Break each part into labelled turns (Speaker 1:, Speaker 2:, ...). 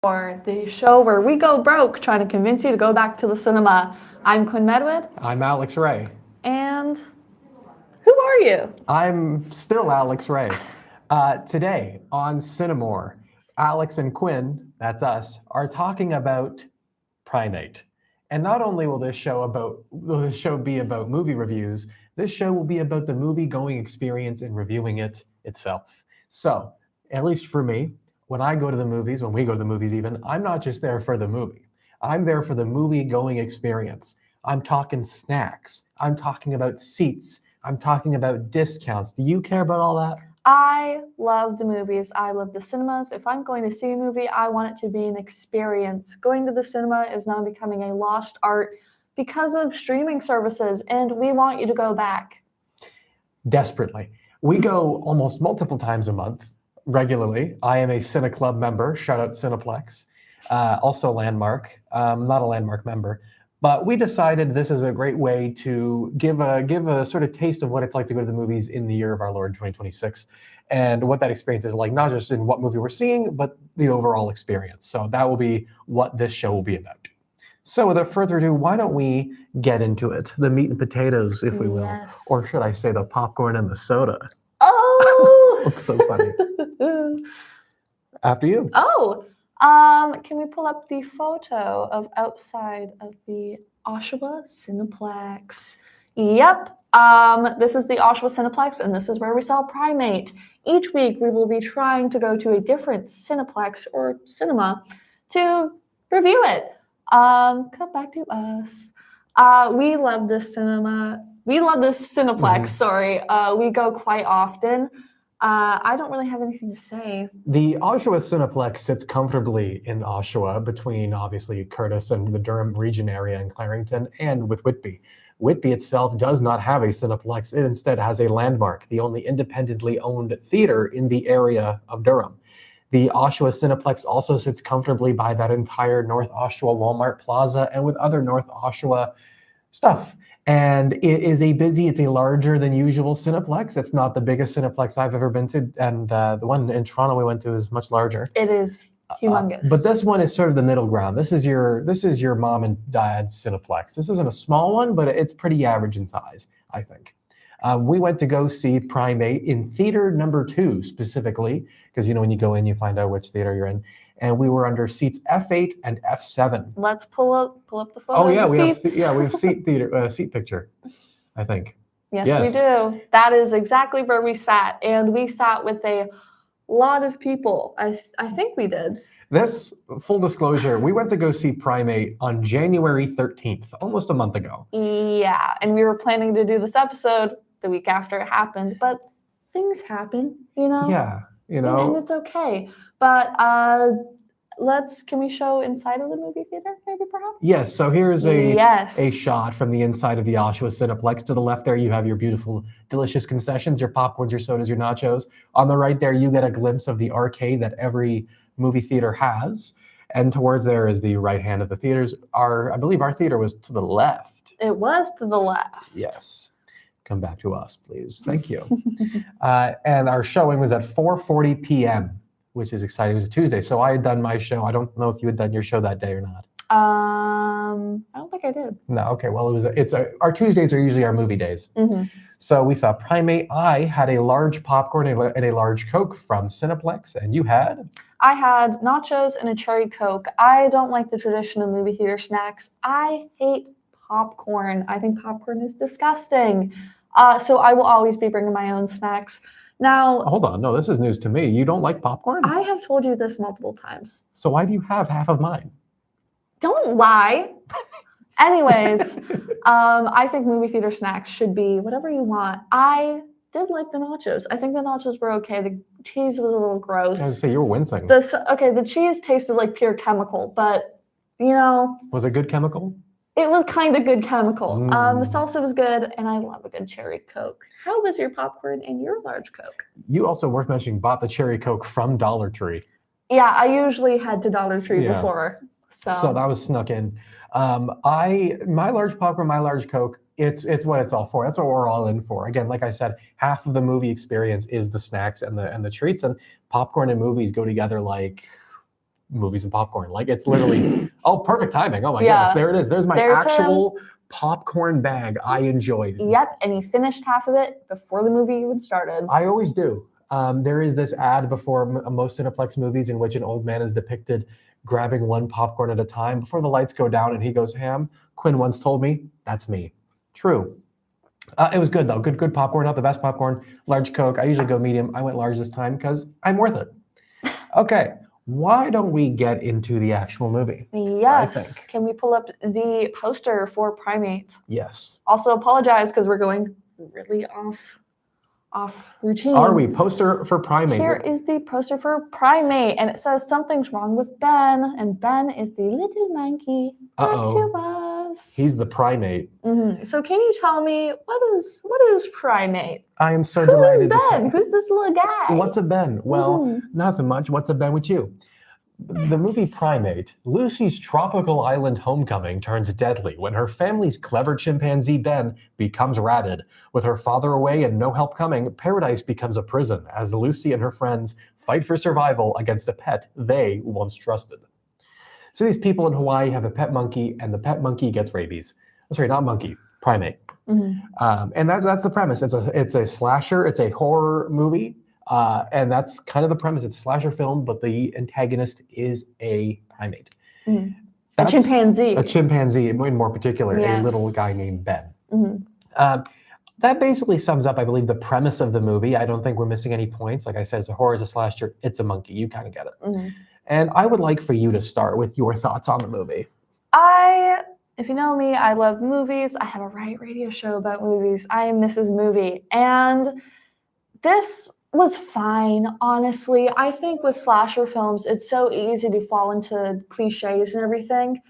Speaker 1: For the show where we go broke trying to convince you to go back to the cinema. I'm Quinn Medwood.
Speaker 2: I'm Alex Ray.
Speaker 1: And who are you?
Speaker 2: I'm still Alex Ray. Today on Cinimore, Alex and Quinn, that's us, are talking about Primate. And not only will this show be about movie reviews, this show will be about the movie-going experience and reviewing it itself. So, at least for me, when we go to the movies even, I'm not just there for the movie. I'm there for the movie-going experience. I'm talking snacks. I'm talking about seats. I'm talking about discounts. Do you care about all that?
Speaker 1: I love the movies. I love the cinemas. If I'm going to see a movie, I want it to be an experience. Going to the cinema is now becoming a lost art because of streaming services, and we want you to go back.
Speaker 2: Desperately. We go almost multiple times a month, regularly. I am a Cine Club member. Shout out Cineplex. Also Landmark. Not a Landmark member. But we decided this is a great way to give a sort of taste of what it's like to go to the movies in the year of our Lord 2026, and what that experience is like, not just in what movie we're seeing, but the overall experience. So that will be what this show will be about. So without further ado, why don't we get into it? The meat and potatoes, if we will.
Speaker 1: Yes.
Speaker 2: Or should I say the popcorn and the soda?
Speaker 1: Oh!
Speaker 2: It's so funny. After you.
Speaker 1: Oh! Can we pull up the photo of outside of the Oshawa Cineplex? Yep. This is the Oshawa Cineplex, and this is where we saw Primate. Each week, we will be trying to go to a different Cineplex or cinema to review it. Come back to us. We love this cinema. We love this Cineplex, sorry. We go quite often. I don't really have anything to say.
Speaker 2: The Oshawa Cineplex sits comfortably in Oshawa, between obviously Curtis and the Durham region area in Clarington, and with Whitby. Whitby itself does not have a Cineplex. It instead has a Landmark, the only independently owned theater in the area of Durham. The Oshawa Cineplex also sits comfortably by that entire North Oshawa Walmart Plaza and with other North Oshawa stuff. And it's a larger than usual Cineplex. It's not the biggest Cineplex I've ever been to, and the one in Toronto we went to is much larger.
Speaker 1: It is humongous.
Speaker 2: But this one is sort of the middle ground. This is your mom and dad's Cineplex. This isn't a small one, but it's pretty average in size, I think. We went to go see Primate in theater number 2 specifically, because when you go in, you find out which theater you're in. And we were under seats F8 and F7.
Speaker 1: Let's pull up the photo.
Speaker 2: Oh yeah,
Speaker 1: of the
Speaker 2: we have seat picture, I think.
Speaker 1: Yes, we do. That is exactly where we sat, and we sat with a lot of people. I think we did.
Speaker 2: This, full disclosure, we went to go see Primate on January 13th, almost a month ago.
Speaker 1: Yeah, and we were planning to do this episode the week after it happened, but things happen,
Speaker 2: Yeah,
Speaker 1: and it's okay. But can we show inside of the movie theater, maybe perhaps?
Speaker 2: Yes, so here's a shot from the inside of the Oshawa Cineplex. To the left there, you have your beautiful, delicious concessions, your popcorns, your sodas, your nachos. On the right there, you get a glimpse of the arcade that every movie theater has. And towards there is the right hand of the theaters. I believe our theater was to the left.
Speaker 1: It was to the left.
Speaker 2: Yes. Come back to us, please. Thank you. And our showing was at 4:40 p.m., which is exciting. It was a Tuesday, so I had done my show. I don't know if you had done your show that day or not.
Speaker 1: I don't think I did.
Speaker 2: No, okay. Well, our Tuesdays are usually our movie days.
Speaker 1: Mm-hmm.
Speaker 2: So we saw Primate. I had a large popcorn and a large Coke from Cineplex, and you had?
Speaker 1: I had nachos and a cherry Coke. I don't like the traditional movie theater snacks. I hate popcorn. I think popcorn is disgusting. So I will always be bringing my own snacks. Now,
Speaker 2: hold on. No, this is news to me. You don't like popcorn?
Speaker 1: I have told you this multiple times.
Speaker 2: So why do you have half of mine?
Speaker 1: Don't lie. Anyways, I think movie theater snacks should be whatever you want. I did like the nachos. I think the nachos were okay. The cheese was a little gross.
Speaker 2: I was say you were wincing.
Speaker 1: The cheese tasted like pure chemical, but
Speaker 2: Was it good chemical?
Speaker 1: It was kind of good chemical. The salsa was good, and I love a good cherry Coke. How was your popcorn and your large Coke?
Speaker 2: You also, worth mentioning, bought the cherry Coke from Dollar Tree.
Speaker 1: Yeah, I usually head to Dollar Tree before. So
Speaker 2: that was snuck in. My large popcorn, my large Coke, it's what it's all for. That's what we're all in for. Again, like I said, half of the movie experience is the snacks and the treats, and popcorn and movies go together like movies and popcorn. Like it's literally, oh, perfect timing. Oh my
Speaker 1: Yeah.
Speaker 2: goodness, there it is. There's my
Speaker 1: There's
Speaker 2: actual popcorn bag I enjoyed.
Speaker 1: Yep, and he finished half of it before the movie even started.
Speaker 2: I always do. There is this ad before most Cineplex movies in which an old man is depicted grabbing one popcorn at a time before the lights go down and he goes ham. Quinn once told me, that's me. True. It was good though. Good popcorn. Not the best popcorn. Large Coke. I usually go medium. I went large this time because I'm worth it. Okay. Why don't we get into the actual movie?
Speaker 1: Yes. Can we pull up the poster for Primate?
Speaker 2: Yes.
Speaker 1: Also apologize because we're going really off routine.
Speaker 2: Are we? Poster for Primate.
Speaker 1: Here is the poster for Primate, and it says something's wrong with Ben, and Ben is the little monkey. Back to us.
Speaker 2: He's the Primate.
Speaker 1: So can you tell me what is Primate?
Speaker 2: I am so delighted.
Speaker 1: Who's Ben? Who's this little guy?
Speaker 2: What's a Ben? Well, nothing much. What's a Ben with you? The movie Primate, Lucy's tropical island homecoming turns deadly when her family's clever chimpanzee Ben becomes rabid. With her father away and no help coming, paradise becomes a prison as Lucy and her friends fight for survival against a pet they once trusted. So these people in Hawaii have a pet monkey, and the pet monkey gets rabies. Sorry, not monkey, Primate. And that's the premise. It's a slasher. It's a horror movie. And that's kind of the premise. It's a slasher film, but the antagonist is a primate.
Speaker 1: A chimpanzee.
Speaker 2: A chimpanzee, in more particular,
Speaker 1: Yes.
Speaker 2: a little guy named Ben. That basically sums up, I believe, the premise of the movie. I don't think we're missing any points. Like I said, it's a horror, it's a slasher, it's a monkey. You kind of get it. And I would like for you to start with your thoughts on the movie.
Speaker 1: If you know me, I love movies. I have a radio show about movies. I am Mrs. Movie. And this was fine, honestly. I think with slasher films, it's so easy to fall into cliches and everything.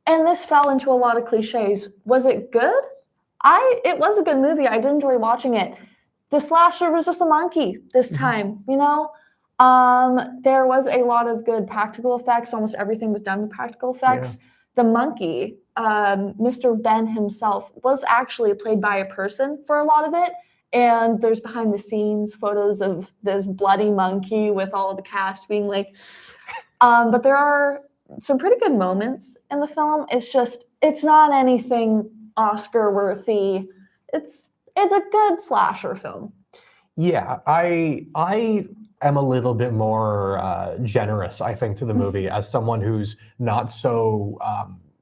Speaker 1: And this fell into a lot of cliches. Was it good? It was a good movie. I did enjoy watching it. The slasher was just a monkey this time, you know? There was a lot of good practical effects. Almost everything was done with practical effects.
Speaker 2: Yeah.
Speaker 1: The monkey, Mr. Ben himself, was actually played by a person for a lot of it. And there's behind the scenes photos of this bloody monkey with all of the cast being like, but there are some pretty good moments in the film. It's not anything Oscar worthy. It's a good slasher film.
Speaker 2: Yeah, I am a little bit more generous, I think, to the movie as someone who's not so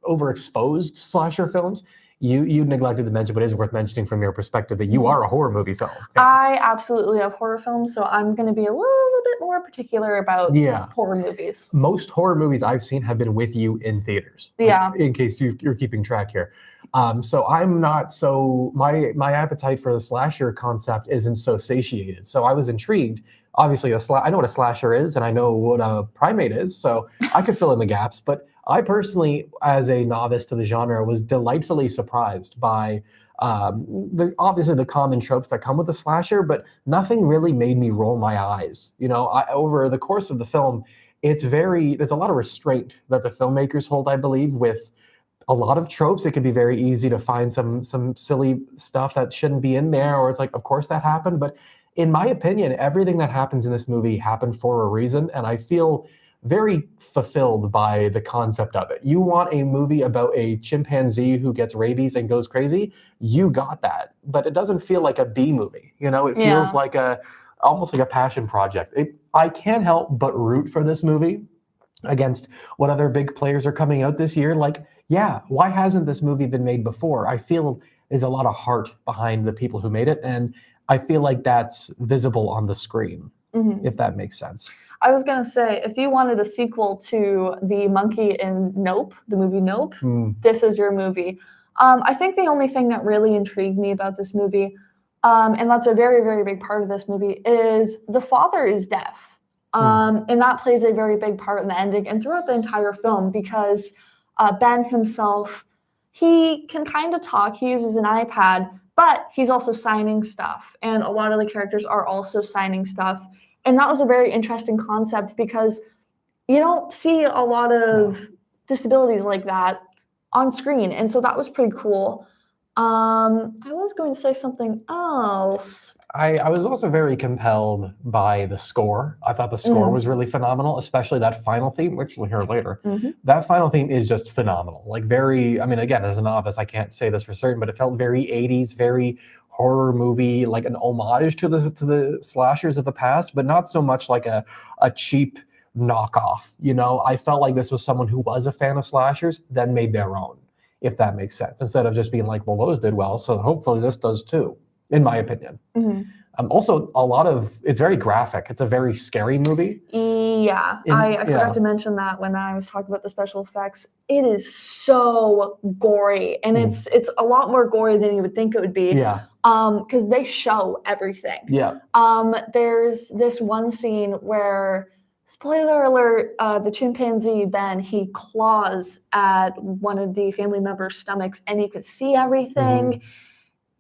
Speaker 2: overexposed to slasher films. You neglected to mention, but it is worth mentioning from your perspective that you are a horror movie film. Yeah.
Speaker 1: I absolutely love horror films, so I'm going to be a little bit more particular about horror movies.
Speaker 2: Most horror movies I've seen have been with you in theaters.
Speaker 1: Yeah.
Speaker 2: In case you're keeping track here. So I'm not so, my appetite for the slasher concept isn't so satiated. So I was intrigued. Obviously, I know what a slasher is, and I know what a primate is, so I could fill in the gaps. But I personally, as a novice to the genre, was delightfully surprised by obviously the common tropes that come with a slasher, but nothing really made me roll my eyes. You know, over the course of the film, there's a lot of restraint that the filmmakers hold, I believe, with a lot of tropes. It can be very easy to find some silly stuff that shouldn't be in there, or it's like, of course that happened. But in my opinion, everything that happens in this movie happened for a reason, and I feel very fulfilled by the concept of it. You want a movie about a chimpanzee who gets rabies and goes crazy, you got that. But it doesn't feel like a B movie. You know, it feels like almost like a passion project. I can't help but root for this movie against what other big players are coming out this year. Like, yeah, why hasn't this movie been made before? I feel there's a lot of heart behind the people who made it, and I feel like that's visible on the screen, if that makes sense.
Speaker 1: I was going to say, if you wanted a sequel to the monkey in Nope, the movie Nope, this is your movie. I think the only thing that really intrigued me about this movie, and that's a very, very big part of this movie, is the father is deaf. And that plays a very big part in the ending and throughout the entire film, because Ben himself, he can kind of talk. He uses an iPad, but he's also signing stuff. And a lot of the characters are also signing stuff. And that was a very interesting concept because you don't see a lot of disabilities like that on screen. And so that was pretty cool. I was going to say something else.
Speaker 2: I was also very compelled by the score. I thought the score was really phenomenal, especially that final theme, which we'll hear later. That final theme is just phenomenal. Like I mean, again, as a novice, I can't say this for certain, but it felt very 80s, very horror movie, like an homage to the slashers of the past, but not so much like a cheap knockoff. You know, I felt like this was someone who was a fan of slashers, then made their own, if that makes sense, instead of just being like, well, those did well, so hopefully this does too, in my opinion. Also, it's very graphic. It's a very scary movie.
Speaker 1: Yeah, I forgot to mention that when I was talking about the special effects. It is so gory, and it's a lot more gory than you would think it would be.
Speaker 2: Yeah.
Speaker 1: Because they show everything.
Speaker 2: Yeah.
Speaker 1: There's this one scene where, spoiler alert, the chimpanzee Ben, he claws at one of the family members' stomachs, and you can see everything.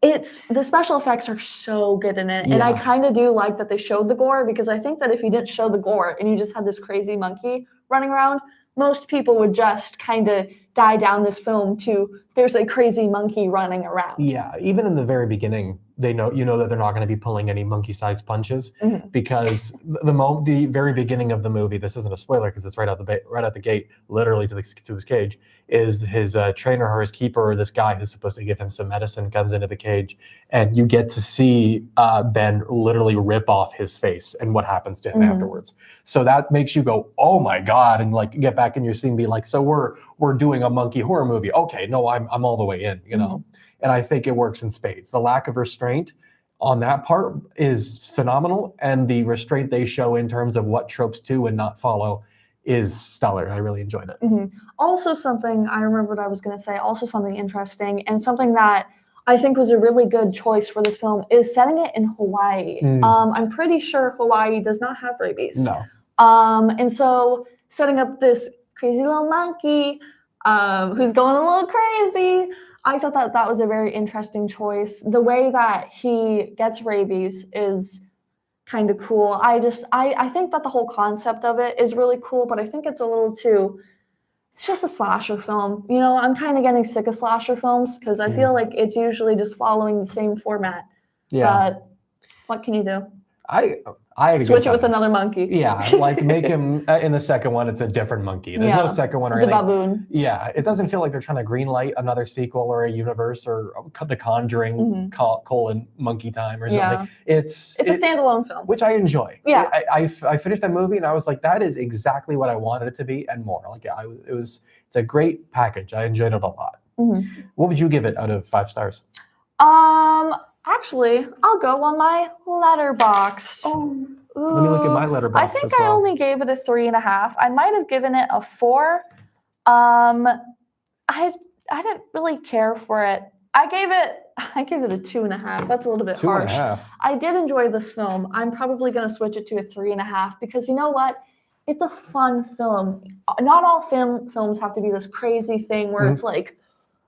Speaker 1: The special effects are so good in it, and I kind of do like that they showed the gore, because I think that if you didn't show the gore and you just had this crazy monkey running around, most people would just kind of die down this film to there's a crazy monkey running around.
Speaker 2: Yeah, even in the very beginning, you know that they're not going to be pulling any monkey-sized punches, because the very beginning of the movie, this isn't a spoiler because it's right out the gate, literally to his cage, is his trainer or his keeper, or this guy who's supposed to give him some medicine, comes into the cage, and you get to see Ben literally rip off his face and what happens to him afterwards. So that makes you go, oh my god, and like get back in your seat and be like, so we're doing a monkey horror movie. Okay, no, I'm all the way in, you know. And I think it works in spades. The lack of restraint on that part is phenomenal, and the restraint they show in terms of what tropes to and not follow is stellar. I really enjoyed it.
Speaker 1: Also, something I remember what I was going to say, also something interesting, and something that I think was a really good choice for this film, is setting it in Hawaii. I'm pretty sure Hawaii does not have rabies.
Speaker 2: No.
Speaker 1: And so setting up this crazy little monkey who's going a little crazy, I thought that was a very interesting choice. The way that he gets rabies is kind of cool. I think that the whole concept of it is really cool, but I think it's a little too, it's just a slasher film. You know, I'm kind of getting sick of slasher films because I feel like it's usually just following the same format.
Speaker 2: Yeah.
Speaker 1: But what can you do?
Speaker 2: I had a
Speaker 1: Switch
Speaker 2: good
Speaker 1: it with
Speaker 2: time.
Speaker 1: another monkey.
Speaker 2: Yeah, like make him in the second one. It's a different monkey. There's no second one or
Speaker 1: the
Speaker 2: anything.
Speaker 1: baboon.
Speaker 2: Yeah, it doesn't feel like they're trying to greenlight another sequel or a universe or The Conjuring colon Monkey Time or something.
Speaker 1: Yeah.
Speaker 2: It's
Speaker 1: a standalone film,
Speaker 2: which I enjoy.
Speaker 1: Yeah,
Speaker 2: I finished that movie and I was like, that is exactly what I wanted it to be and more. Like it's a great package. I enjoyed it a lot. What would you give it out of 5 stars?
Speaker 1: Actually, I'll go on my Letterboxd.
Speaker 2: Oh. Let me look at my Letterboxd.
Speaker 1: I think I only gave it a 3.5. I might have given it a 4. I didn't really care for it. I gave it a 2.5. That's a little bit harsh.
Speaker 2: 2.5.
Speaker 1: I did enjoy this film. I'm probably going to switch it to a 3.5 because you know what? It's a fun film. Not all films have to be this crazy thing where it's like,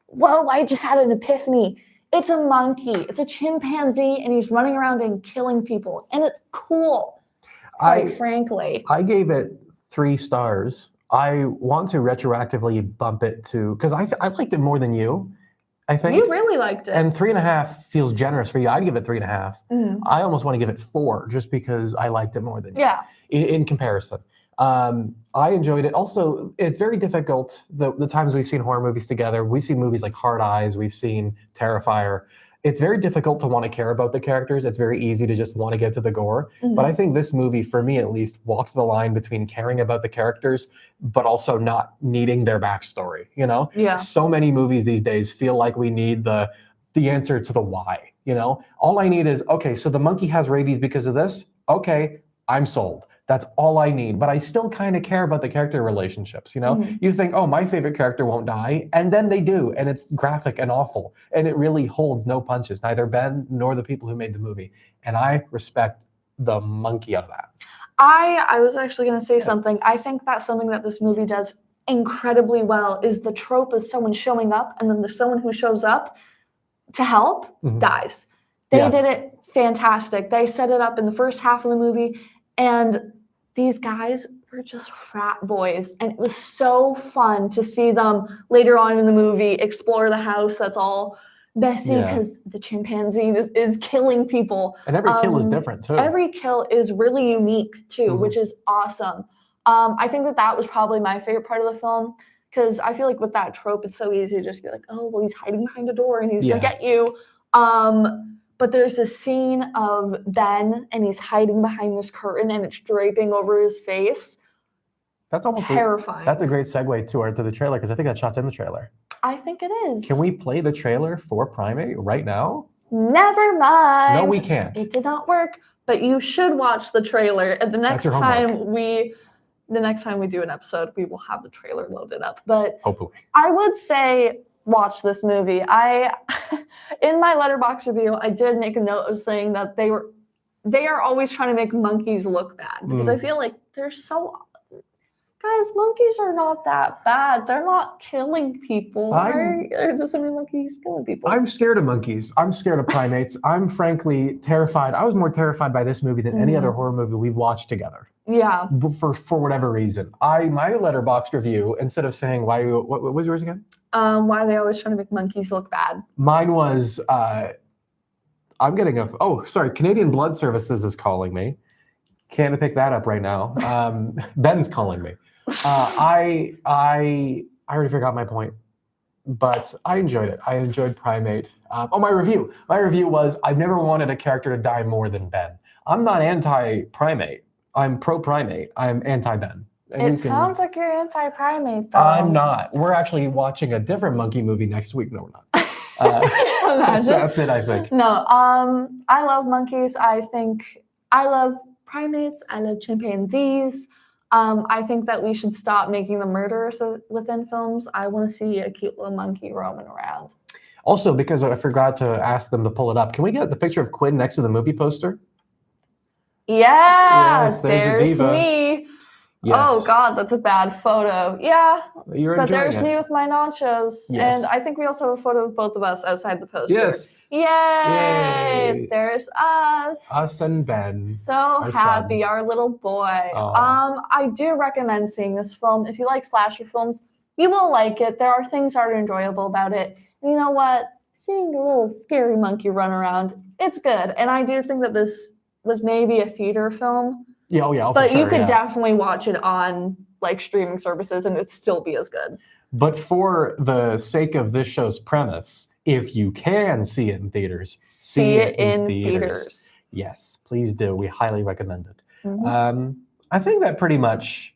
Speaker 1: whoa, I just had an epiphany. It's a monkey. It's a chimpanzee, and he's running around and killing people, and it's cool. Quite frankly,
Speaker 2: I gave it 3 stars. I want to retroactively bump it to because I liked it more than you. I think
Speaker 1: you really liked it,
Speaker 2: and 3.5 feels generous for you. I'd give it 3.5. I almost want to give it 4 just because I liked it more than you.
Speaker 1: Yeah.
Speaker 2: In comparison. I enjoyed it. Also, it's very difficult, the times we've seen horror movies together, we've seen movies like Hard Eyes, we've seen Terrifier. It's very difficult to want to care about the characters. It's very easy to just want to get to the gore. But I think this movie, for me at least, walked the line between caring about the characters, but also not needing their backstory, you know?
Speaker 1: Yeah.
Speaker 2: So many movies these days feel like we need the answer to the why, you know? All I need is, okay, so the monkey has rabies because of this. Okay, I'm sold. That's all I need. But I still kind of care about the character relationships, you know? You think, oh, my favorite character won't die. And then they do. And it's graphic and awful. And it really holds no punches, neither Ben nor the people who made the movie. And I respect the monkey out of that.
Speaker 1: I was actually going to say something. I think that's something that this movie does incredibly well is the trope of someone showing up and then there's someone who shows up to help dies. They did it fantastic. They set it up in the first half of the movie. And these guys were just frat boys. And it was so fun to see them later on in the movie explore the house that's all Bessie
Speaker 2: Yeah.
Speaker 1: because the chimpanzee is killing people.
Speaker 2: And every kill is different too.
Speaker 1: Every kill is really unique too,
Speaker 2: Mhm.
Speaker 1: which is awesome. I think that was probably my favorite part of the film because I feel like with that trope, it's so easy to just be like, oh, well, he's hiding behind a door and he's
Speaker 2: Yeah.
Speaker 1: gonna get you. But there's a scene of Ben and he's hiding behind this curtain and it's draping over his face.
Speaker 2: That's almost
Speaker 1: terrifying.
Speaker 2: That's a great segue to the trailer because I think that shot's in the trailer.
Speaker 1: I think it is.
Speaker 2: Can we play the trailer for Primate right now?
Speaker 1: Never mind.
Speaker 2: No, we can't.
Speaker 1: It did not work, but you should watch the trailer. And the next time we do an episode, we will have the trailer loaded up. But
Speaker 2: hopefully,
Speaker 1: I would say watch this movie. In my Letterboxd review, I did make a note of saying that they are always trying to make monkeys look bad because I feel like they're so. Guys, monkeys are not that bad. They're not killing people. Why are there so many monkeys killing people?
Speaker 2: I'm scared of monkeys. I'm scared of primates. I'm frankly terrified. I was more terrified by this movie than any other horror movie we've watched together.
Speaker 1: Yeah.
Speaker 2: For whatever reason. My Letterboxd review, instead of saying what was yours again?
Speaker 1: Why they always trying to make monkeys look bad.
Speaker 2: Mine was I'm getting Canadian Blood Services is calling me. Can't pick that up right now. Ben's calling me. I already forgot my point, but I enjoyed it. I enjoyed Primate. My review. My review was I've never wanted a character to die more than Ben. I'm not anti-Primate. I'm pro-Primate. I'm anti-Ben.
Speaker 1: It sounds like you're anti-Primate, though.
Speaker 2: I'm not. We're actually watching a different monkey movie next week. No, we're not.
Speaker 1: Imagine.
Speaker 2: That's it, I think.
Speaker 1: No, I love monkeys. I love primates. I love chimpanzees. I think that we should stop making them murderers within films. I want to see a cute little monkey roaming around.
Speaker 2: Also, because I forgot to ask them to pull it up, can we get the picture of Quinn next to the movie poster?
Speaker 1: Yes, there's me.
Speaker 2: Yes.
Speaker 1: Oh God, that's a bad photo. Yeah,
Speaker 2: but
Speaker 1: there's me with my nachos,
Speaker 2: yes.
Speaker 1: And I think we also have a photo of both of us outside the poster.
Speaker 2: Yes.
Speaker 1: Yay! There's us.
Speaker 2: Us and Ben.
Speaker 1: So happy, our little boy. I do recommend seeing this film. If you like slasher films, you will like it. There are things that are enjoyable about it. And you know what? Seeing a little scary monkey run around, it's good. And I do think that this was maybe a theater film.
Speaker 2: Yeah,
Speaker 1: but you could definitely watch it on like streaming services and it'd still be as good.
Speaker 2: But for the sake of this show's premise, if you can see it in theaters, see it in theaters. Yes, please do. We highly recommend it. Mm-hmm. I think that pretty much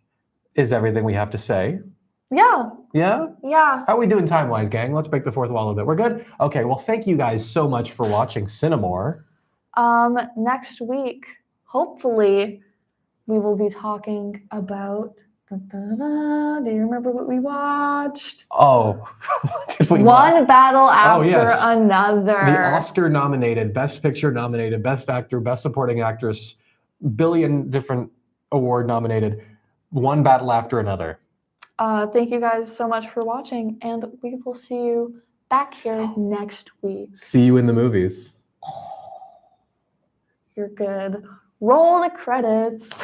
Speaker 2: is everything we have to say.
Speaker 1: Yeah.
Speaker 2: Yeah?
Speaker 1: Yeah.
Speaker 2: How are we doing time-wise, gang? Let's break the fourth wall a bit. We're good? Okay, well, thank you guys so much for watching Cinimore.
Speaker 1: Next week, hopefully, we will be talking about. Do you remember what we watched?
Speaker 2: Oh, what did we
Speaker 1: watch? One battle after
Speaker 2: yes.
Speaker 1: another.
Speaker 2: The Oscar-nominated, Best Picture nominated, Best Actor, Best Supporting Actress, billion different award nominated, one battle after another.
Speaker 1: Thank you guys so much for watching, and we will see you back here next week.
Speaker 2: See you in the movies.
Speaker 1: You're good. Roll the credits.